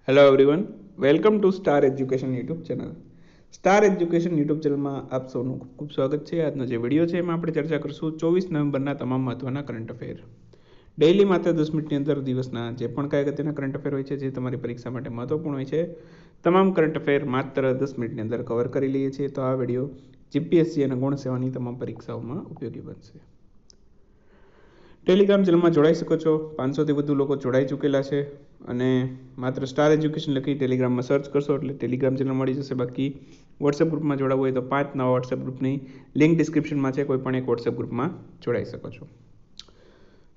Hello everyone, welcome to star education YouTube channel. Star education YouTube ચેનલમાં આપ સૌનું ખૂબ ખૂબ સ્વાગત છે. આજનો જે વિડીયો છે એમાં આપણે ચર્ચા કરીશું 24 નવેમ્બરના તમામ મહત્વના કરંટ અફેર. ડેઇલી માત્ર 10 મિનિટની અંદર દિવસના જે પણ કાંઈ અગત્યના કરંટ અફેર હોય છે જે તમારી પરીક્ષા માટે મહત્વપૂર્ણ હોય છે તમામ કરંટ અફેર માત્ર 10 મિનિટની અંદર કવર કરી લઈએ છીએ. તો આ વિડીયો જીપીએસસી અને ગૌણ સેવાની તમામ પરીક્ષાઓમાં ઉપયોગી બનશે. ટેલિગ્રામ ચેનલમાં જોડાઈ શકો છો. 500થી વધુ લોકો જોડાઈ ચૂકેલા છે અને માત્ર સ્ટાર એજ્યુકેશન લખી ટેલિગ્રામમાં સર્ચ કરશો એટલે ટેલિગ્રામ ચેનલ મળી જશે. બાકી વોટ્સએપ ગ્રુપમાં જોડાવવું હોય તો 5 નવા વોટ્સએપ ગ્રુપની લિંક ડિસ્ક્રિપ્શનમાં છે. કોઈ પણ એક વોટ્સએપ ગ્રુપમાં જોડાઈ શકો છો.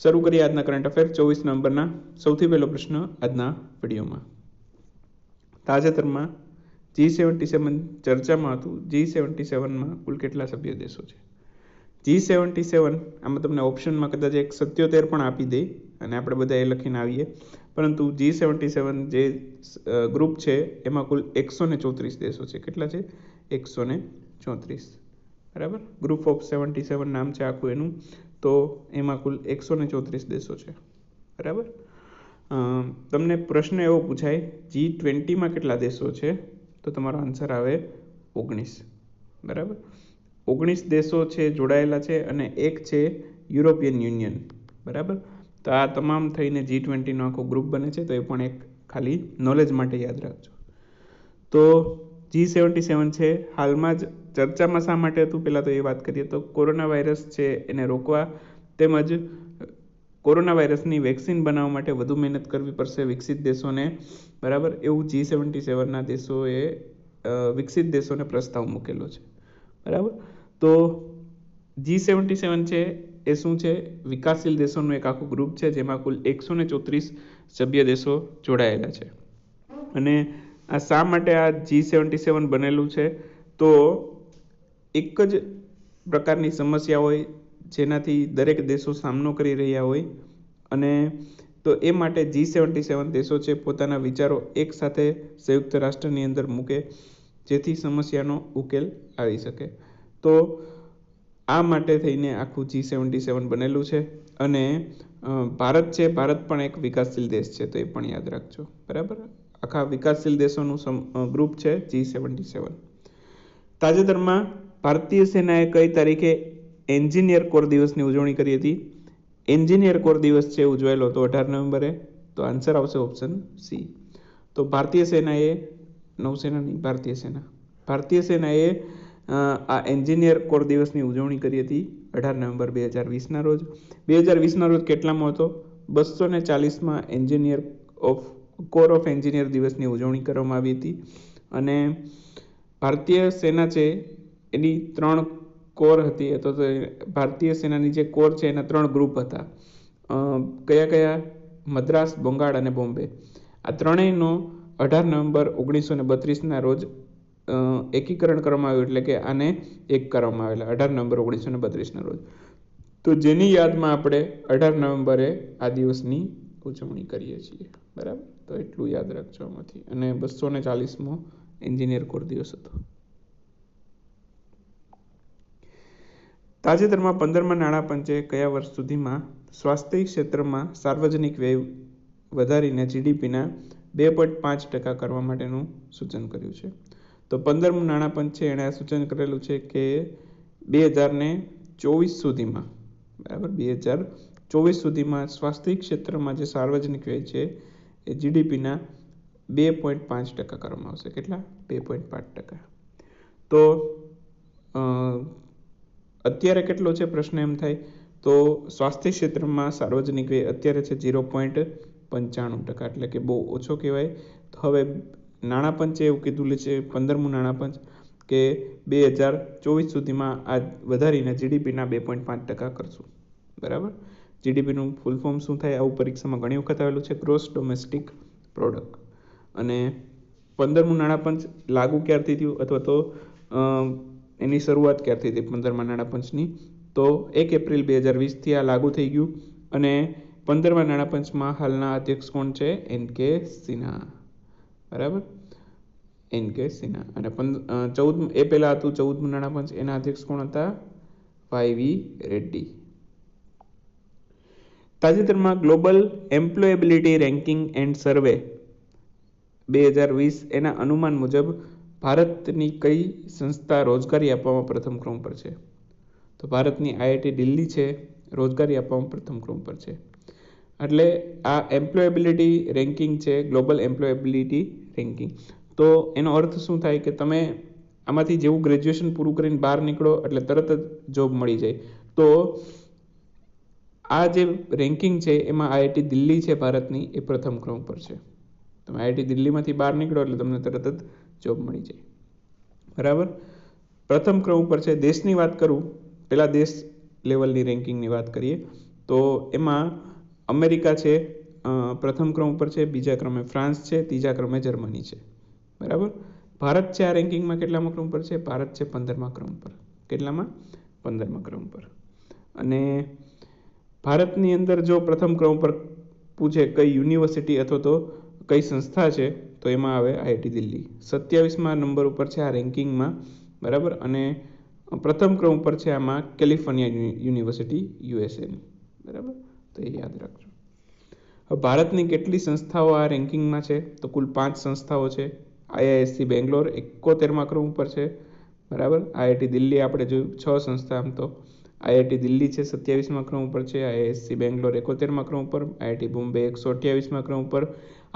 શરૂ કરીએ આજના કરંટ અફેર 24 નવેમ્બરના. સૌથી પહેલો પ્રશ્ન આજના વિડીયોમાં. તાજેતરમાં G77 ચર્ચામાં હતું. G77માં કુલ કેટલા સભ્ય દેશો છે? G77 આમાં તમને ઓપ્શનમાં કદાચ એક 77 પણ આપી દે અને આપણે બધા એ લખીને આવીએ, પરંતુ G77 જે ગ્રુપ છે એમાં કુલ 134 દેશો છે. કેટલા છે? 134. બરાબર. ગ્રુપ ઓફ 77 નામ છે આખું એનું. તો એમાં કુલ 134 દેશો છે. બરાબર. તમને પ્રશ્ન એવો પૂછાય G20માં કેટલા દેશો છે? તો તમારો આન્સર આવે 19. બરાબર. 19 દેશો છે જોડાયેલા છે અને એક છે યુરોપિયન યુનિયન. બરાબર. તો આ તમામ થઈને G20નો આખો ગ્રુપ બને છે. તો એ પણ એક ખાલી નોલેજ માટે યાદ રાખજો. તો G77 છે હાલમાં જ ચર્ચામાં શા માટે હતું પહેલાં તો એ વાત કરીએ તો કોરોના વાયરસ છે એને રોકવા તેમજ કોરોના વાયરસની વેક્સિન બનાવવા માટે વધુ મહેનત કરવી પડશે વિકસિત દેશોને. બરાબર. એવું G77ના દેશોએ વિકસિત દેશોને પ્રસ્તાવ મૂકેલો છે. બરાબર. તો G77 છે એ શું છે? વિકાસશીલ દેશોનું એક આખું ગ્રુપ છે જેમાં કુલ 134 સભ્ય દેશો જોડાયેલા છે. અને આ શા માટે આ G77 બનેલું છે? તો એક જ પ્રકારની સમસ્યા હોય જેનાથી દરેક દેશો સામનો કરી રહ્યા હોય અને તો એ માટે G77 દેશો છે પોતાના વિચારો એક સાથે સંયુક્ત રાષ્ટ્રની અંદર મૂકે જેથી સમસ્યાનો ઉકેલ આવી શકે. તો આ માટે થઈને આખું G77 બનેલું છે. અને ભારત છે, ભારત પણ એક વિકાસશીલ દેશ છે તો એ પણ યાદ રાખજો. બરાબર. આખા વિકાસશીલ દેશોનું ગ્રુપ છે G77. તાજેતરમાં ભારતીય સેનાએ કઈ તારીખે એન્જિનિયર કોર દિવસની ઉજવણી કરી હતી? એન્જિનિયર કોર દિવસ છે ઉજવાયેલો હતો 18 નવેમ્બરે. તો આન્સર આવશે ઓપ્શન સી. તો ભારતીય સેનાએ નૌસેનાની ભારતીય સેનાએ આ એન્જિનિયર કોર દિવસની ઉજવણી કરી હતી 18 નવેમ્બર 2020ના રોજ. 2020ના રોજ કેટલામાં હતો? 240માં એન્જિનિયર કોર ઓફ એન્જિનિયર દિવસની ઉજવણી કરવામાં આવી હતી. અને ભારતીય સેના છે એની 3 કોર હતી. તો ભારતીય સેનાની જે કોર છે એના 3 ગ્રુપ હતા. કયા કયા? મદ્રાસ, બંગાળ અને બોમ્બે. આ ત્રણેયનો 18 નવેમ્બર 1932ના રોજ એકીકરણ કરવામાં આવ્યું, એટલે કે આને એક કરવામાં આવેલા 18 નવેમ્બર 1932ના રોજ. તો જેની યાદમાં આપણે 18 નવેમ્બરે આ દિવસની ઉજવણી કરીએ છીએ. બરાબર. તો એટલું યાદ રાખજો આમાંથી. અને 240મો એન્જિનિયર કોર દિવસ હતો. તાજેતરમાં 15મા નાણાં પંચે કયા વર્ષ સુધીમાં સ્વાસ્થ્ય ક્ષેત્રમાં સાર્વજનિક વ્યય વધારીને જીડીપીના 2.5% કરવા માટેનું સૂચન કર્યું છે? તો 15મું નાણાં પંચ છે એણે આ સૂચન કરેલું છે કે 2024 સુધીમાં, બરાબર, 2024 સુધીમાં સ્વાસ્થ્ય ક્ષેત્રમાં જે સાર્વજનિક વ્યય છે એ જીડીપીના 2.5% કરવામાં આવશે. કેટલા? 2.5%. તો અત્યારે કેટલો છે પ્રશ્ન એમ થાય તો સ્વાસ્થ્ય ક્ષેત્રમાં સાર્વજનિક વ્યય અત્યારે છે 0.95%, એટલે કે બહુ ઓછો કહેવાય. તો હવે નાણાં પંચે એવું કીધું છે 15મું નાણાં પંચ કે 2024 સુધીમાં આ વધારીને જીડીપીના 2.5% કરશું. બરાબર. જીડીપીનું ફૂલ ફોર્મ શું થાય? આવું પરીક્ષામાં ઘણી વખત આવેલું છે, ગ્રોસ ડોમેસ્ટિક પ્રોડક્ટ. અને 15મું નાણાં પંચ લાગુ ક્યારથી થયું અથવા તો એની શરૂઆત ક્યારથી થઈ 15મા નાણાં પંચની? તો 1 એપ્રિલ 2020થી આ લાગુ થઈ ગયું. અને 15મા નાણાં પંચમાં હાલના અધ્યક્ષ કોણ છે? એન.કે. સિન્હા. બરાબર. એન.કે. સિન્હા. અને 14 એ પહેલાં હતું 14મું નાણાં પંચ, એના અધ્યક્ષ કોણ હતા? વાય.વી. રેડ્ડી. તાજેતરમાં ગ્લોબલ એમ્પ્લોયેબિલિટી રેન્કિંગ એન્ડ સર્વે 2020 એના અનુમાન મુજબ ભારતની કઈ સંસ્થા રોજગારી આપવામાં પ્રથમ ક્રમ પર છે? તો ભારતની આઈઆઈટી દિલ્હી છે રોજગારી આપવામાં પ્રથમ ક્રમ પર છે. એટલે આ એમ્પ્લોયેબિલિટી રેન્કિંગ છે, ગ્લોબલ એમ્પ્લોયેબિલિટી રેન્કિંગ. તો એનો અર્થ શું થાય કે તમે આમાંથી જેવું ગ્રેજ્યુએશન પૂરું કરીને બહાર નીકળો એટલે તરત જ જોબ મળી જાય. તો આ જે રેન્કિંગ છે એમાં આઈઆઈટી દિલ્હી છે ભારતની એ પ્રથમ ક્રમ પર છે. તમે આઈઆઈટી દિલ્હીમાંથી બહાર નીકળો એટલે તમને તરત જ જોબ મળી જાય. બરાબર, પ્રથમ ક્રમ ઉપર છે. દેશની વાત કરું, પહેલાં દેશ લેવલની રેન્કિંગની વાત કરીએ તો એમાં અમેરિકા છે પ્રથમ ક્રમ ઉપર છે, બીજા ક્રમે ફ્રાન્સ છે, ત્રીજા ક્રમે જર્મની છે. બરાબર, ભારત છે આ રેન્કિંગમાં કેટલામાં ક્રમ પર છે? ભારત છે 15મા ક્રમ પર. કેટલામાં? 15મા ક્રમ પર. અને ભારતની અંદર જો પ્રથમ ક્રમ પર પૂછે કઈ યુનિવર્સિટી અથવા તો કઈ સંસ્થા છે તો એમાં આવે આઈઆઈટી દિલ્હી. 27મા નંબર ઉપર છે આ રેન્કિંગમાં. બરાબર, અને પ્રથમ ક્રમ ઉપર છે આમાં કેલિફોર્નિયા યુનિવર્સિટી યુએસએની. બરાબર, તો એ યાદ રાખજો. હવે ભારતની કેટલી સંસ્થાઓ આ રેન્કિંગમાં છે? તો કુલ 5 સંસ્થાઓ છે. આઈઆઈએસસી બેંગ્લોર 71મા ક્રમ ઉપર છે. બરાબર, આઈઆઈટી દિલ્હી આપણે જોયું 6 સંસ્થા. આમ તો આઈઆઈટી દિલ્હી છે 27મા ક્રમ ઉપર છે, આઈઆઈએસસી બેંગ્લોર 71મા ક્રમ ઉપર, આઈઆઈટી બોમ્બે 128મા ક્રમ ઉપર,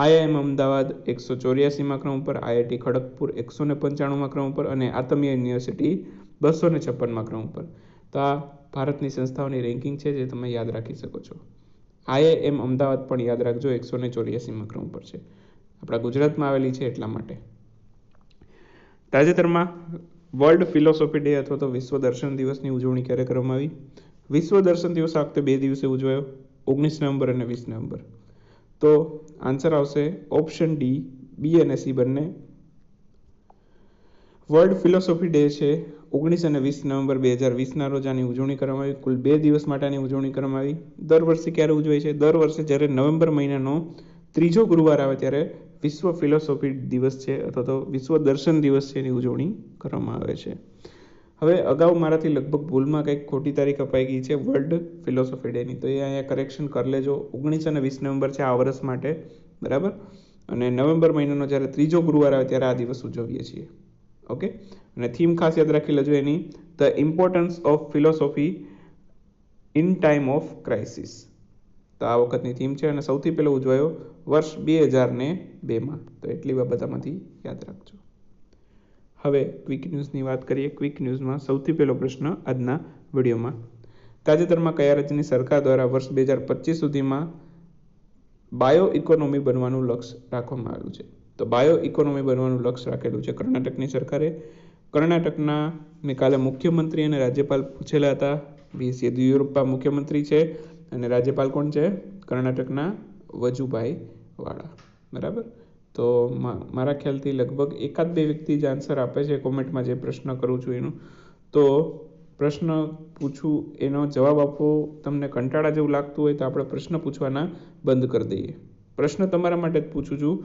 આઈઆઈએમ અમદાવાદ 184મા ક્રમ ઉપર, આઈઆઈટી ખડગપુર 195મા ક્રમ ઉપર અને આતમિયા યુનિવર્સિટી 256મા ક્રમ ઉપર. તો આ ભારતની સંસ્થાઓની રેન્કિંગ છે જે તમે યાદ રાખી શકો છો. આઈઆઈએમ અમદાવાદ પણ યાદ રાખજો 184મા ક્રમ પર છે. આપણા ગુજરાતમાં આવેલી છે એટલા માટે. તાજેતરમાં વર્લ્ડ ફિલોસોફી ડે અથવા તો વિશ્વ દર્શન દિવસની ઉજવણી ક્યારે કરવામાં આવી? વિશ્વ દર્શન દિવસ આ વખતે 2 દિવસે ઉજવાયો, 19 નવેમ્બર અને 20 નવેમ્બર. તો આન્સર આવશે ઓપ્શન ડી, બી અને સી બંને. વર્લ્ડ ફિલોસોફી ડે છે 19 અને 20 નવેમ્બર 2020ના રોજ આની ઉજવણી કરવામાં આવી. કુલ 2 દિવસ માટે આની ઉજવણી કરવામાં આવી. દર વર્ષે ક્યારે ઉજવાય છે? દર વર્ષે જ્યારે નવેમ્બર મહિનાનો ત્રીજો ગુરુવાર આવે ત્યારે વિશ્વ ફિલોસોફી દિવસ છે અથવા તો વિશ્વ દર્શન દિવસ છે એની ઉજવણી કરવામાં આવે છે. હવે અગાઉ મારાથી લગભગ ભૂલમાં કંઈક ખોટી તારીખ અપાઈ ગઈ છે વર્લ્ડ ફિલોસોફી ડેની, તો એ અહીંયા કરેક્શન કરી લેજો. 19 અને 20 નવેમ્બર છે આ વર્ષ માટે. બરાબર, અને નવેમ્બર મહિનાનો જ્યારે ત્રીજો ગુરુવાર આવે ત્યારે આ દિવસ ઉજવીએ છીએ. ઓકે, અને થીમ ખાસ યાદ રાખી લેજો એની, the importance of philosophy in time of crisis. તો આ વખતની થીમ છે અને સૌથી પહેલો ઉજવાયો વર્ષ 2002માં. તો એટલી બાબત આમાંથી યાદ રાખજો. હવે ક્વિક ન્યૂઝની વાત કરીએ. ક્વિક ન્યૂઝમાં સૌથી પહેલો પ્રશ્ન આજના વિડીયોમાં, તાજેતરમાં કયા રાજ્યની સરકાર દ્વારા વર્ષ 2025 સુધીમાં બાયો ઇકોનોમી બનવાનું લક્ષ્ય રાખવામાં આવેલું છે? તો બાયો ઇકોનોમી બનવાનું લક્ષ્ય રાખેલું છે કર્ણાટકની સરકારે. કર્ણાટકના મેં કાલે મુખ્યમંત્રી અને રાજ્યપાલ પૂછેલા હતા. બીએસ યેદિયુરપ્પા મુખ્યમંત્રી છે અને રાજ્યપાલ કોણ છે? કર્ણાટકના વજુભાઈ વાળા. બરાબર, તો મારા ખ્યાલથી લગભગ 1-2 વ્યક્તિ જ આન્સર આપે છે કોમેન્ટમાં જે પ્રશ્ન કરું છું એનું. તો પ્રશ્ન પૂછું એનો જવાબ આપવો તમને કંટાળા જેવું લાગતું હોય તો આપણે પ્રશ્ન પૂછવાના બંધ કરી દઈએ. પ્રશ્ન તમારા માટે જ પૂછું છું.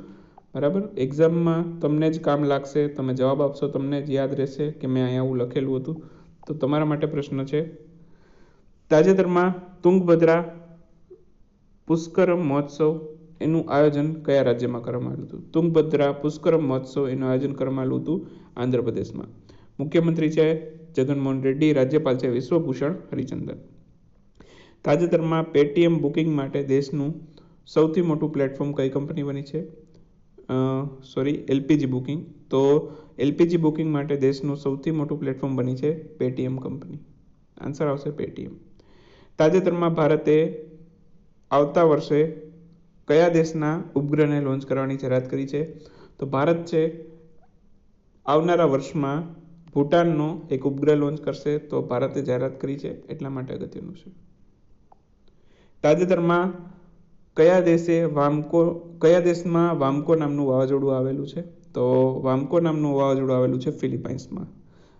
બરાબર, એક્ઝામમાં તમને જ કામ લાગશે, તમે જવાબ આપશો તમને જ યાદ રહેશે કે મેં અહીંયા આવું લખેલું હતું. તો તમારા માટે પ્રશ્ન છે, તાજેતરમાં તુંગભદ્રા પુષ્કરમ મહોત્સવ એનું આયોજન કયા રાજ્યમાં કરવામાં આવ્યું હતું? તુંગભદ્રા પુષ્કરમ મહોત્સવ એનું આયોજન કરવામાં આવ્યું હતું આંધ્રપ્રદેશમાં. મુખ્યમંત્રી છે જગનમોહન રેડ્ડી, રાજ્યપાલ છે વિશ્વભૂષણ હરિચંદન. તાજેતરમાં પેટીએમ બુકિંગ માટે દેશનું સૌથી મોટું પ્લેટફોર્મ કઈ કંપની બની છે? LPG booking. તો એલપીજી બુકિંગ માટે દેશનું સૌથી મોટું પ્લેટફોર્મ બની છે પેટીએમ કંપની. આન્સર આવશે પેટીએમ. તાજેતરમાં ભારતે આવતા વર્ષે કયા દેશના ઉપગ્રહને લોન્ચ કરવાની જાહેરાત કરી છે? તો ભારત છે આવનારા વર્ષમાં ભૂટાનનો એક ઉપગ્રહ લોન્ચ કરશે. તો ભારતે જાહેરાત કરી છે એટલા માટે અગત્યનું છે. તાજેતરમાં કયા દેશમાં વામ્કો નામનું વાવાઝોડું આવેલું છે? તો વામ્કો નામનું વાવાઝોડું આવેલું છે ફિલિપાઇન્સમાં.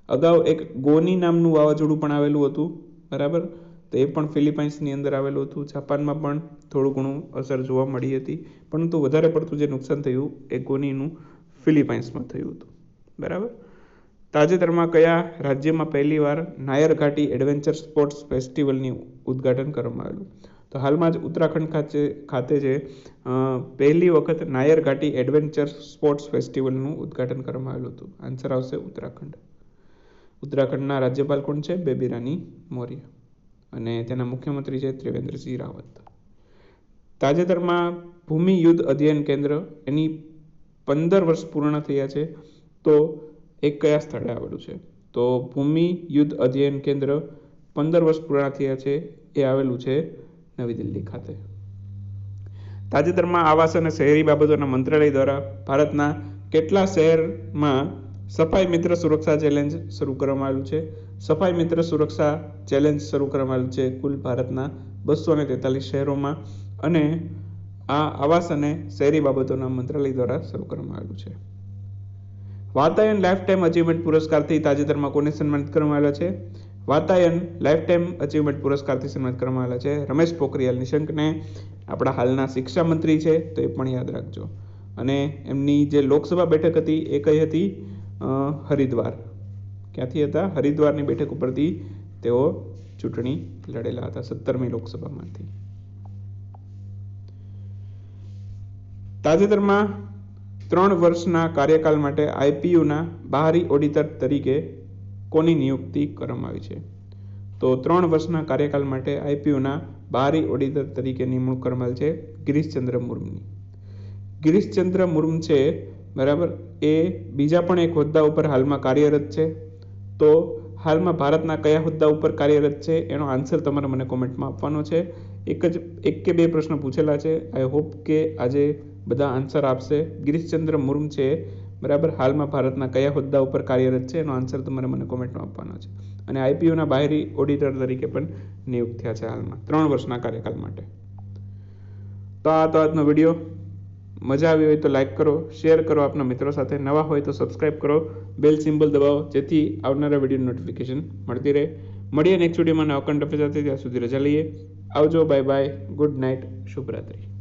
અગાઉ એક ગોની નામનું વાવાઝોડું પણ આવેલું હતું. બરાબર, તો એ પણ ફિલિપાઇન્સની અંદર આવેલું હતું. જાપાનમાં પણ થોડું ઘણું અસર જોવા મળી હતી, પરંતુ વધારે પડતું જે નુકસાન થયું એ ગોનીનું ફિલિપાઇન્સમાં થયું હતું. બરાબર, તાજેતરમાં કયા રાજ્યમાં પહેલીવાર નાયર ઘાટી એડવેન્ચર સ્પોર્ટ્સ ફેસ્ટિવલની ઉદ્ઘાટન કરવામાં આવેલું? તો તો હાલમાં જ ઉત્તરાખંડ ખાતે છે પહેલી વખત નાયર ઘાટી એડવેન્ચર સ્પોર્ટ્સ ફેસ્ટિવલનું ઉદ્ઘાટન કરવામાં આવેલું હતું. આન્સર આવશે ઉત્તરાખંડ. ઉત્તરાખંડના રાજ્યપાલ કોણ છે? બેબી રાની મૌર્ય. અને તેના મુખ્યમંત્રી છે ત્રિવેન્દ્રસિંહ રાવત. તાજેતરમાં ભૂમિ યુદ્ધ અધ્યયન કેન્દ્ર એની 15 વર્ષ પૂર્ણ થયા છે, તો એ કયા સ્થળે આવેલું છે? તો ભૂમિ યુદ્ધ અધ્યયન કેન્દ્ર 15 વર્ષ પૂર્ણ થયા છે, એ આવેલું છે નવી દિલ્હી ખાતે. તાજેતરમાં આવાસ અને શહેરી બાબતોના મંત્રાલય દ્વારા ભારતના કેટલા શહેરમાં સફાઈ મિત્ર સુરક્ષા ચેલેન્જ શરૂ કરવામાં આવેલું છે? સફાઈ મિત્ર સુરક્ષા ચેલેન્જ શરૂ કરવામાં આવેલું છે કુલ ભારતના 243 શહેરોમાં, અને આ આવાસ અને શહેરી બાબતોના મંત્રાલય દ્વારા શરૂ કરવામાં આવેલું છે. વાતાયન લાઈફ ટાઈમ અચીવમેન્ટ પુરસ્કારથી તાજેતરમાં કોને સન્માનિત કરવામાં આવેલા છે? વાતાયન લાઈફ ટાઈમ અચીવમેન્ટ પુરસ્કારથી સન્માનિત કરવામાં આવેલા છે રમેશ પોખરિયાલ નિશંકને. આપણા હાલના શિક્ષા મંત્રી છે, તો એ પણ યાદ રાખજો. અને એમની જે લોકસભા બેઠક હતી એ કઈ હતી? હરિદ્વાર. ક્યાંથી હતા? હરિદ્વારની બેઠક ઉપરથી તેઓ ચૂંટણી લડેલા હતા 17મી લોકસભામાંથી. તાજેતરમાં 3 વર્ષના કાર્યકાળ માટે આઈપીયુના બાહરી ઓડિટર તરીકે કોની નિયુક્તિ કરવામાં આવી છે? તો 3 વર્ષના કાર્યકાળ માટે આઈપીયુના બાહરી ઓડિટર તરીકે નિમણૂક કરવામાં આવી છે ગિરીશચંદ્ર મુર્મુની. ગિરીશચંદ્ર મુર્મુ છે, બરાબર, એ બીજા પણ એક હોદ્દા ઉપર હાલમાં કાર્યરત છે. તો હાલમાં ભારતના કયા હોદ્દા ઉપર કાર્યરત છે એનો આન્સર તમારે મને કોમેન્ટમાં આપવાનો છે. એક કે બે પ્રશ્ન પૂછેલા છે. આઈ હોપ કે આજે બધા આન્સર આપશે. ગિરીશચંદ્ર મુર્મુ છે, બરાબર, હાલમાં ભારતના કયા હોદ્દા ઉપર કાર્યરત છે એનો આન્સર તમારે મને કોમેન્ટમાં આપવાનો છે. અને આઈપીયુના બાહરી ઓડિટર તરીકે પણ નિયુક્ત થયા છે હાલમાં 3 વર્ષના કાર્યકાળ માટે. તો આ તો આજનો વિડીયો. મજા આવી હોય તો લાઈક કરો, શેર કરો આપના મિત્રો સાથે. નવા હોય તો સબસ્ક્રાઈબ કરો, બેલ સિમ્બલ દબાવો, જેથી આવનારા વિડીયો નોટિફિકેશન મળતી રહે. મળીએ નેક્સ્ટ વિડીયોમાં નવા કન્ટેન્ટ સાથે. ત્યાં સુધી રજા લઈએ. આવજો, બાય બાય, ગુડ નાઇટ, શુભરાત્રી.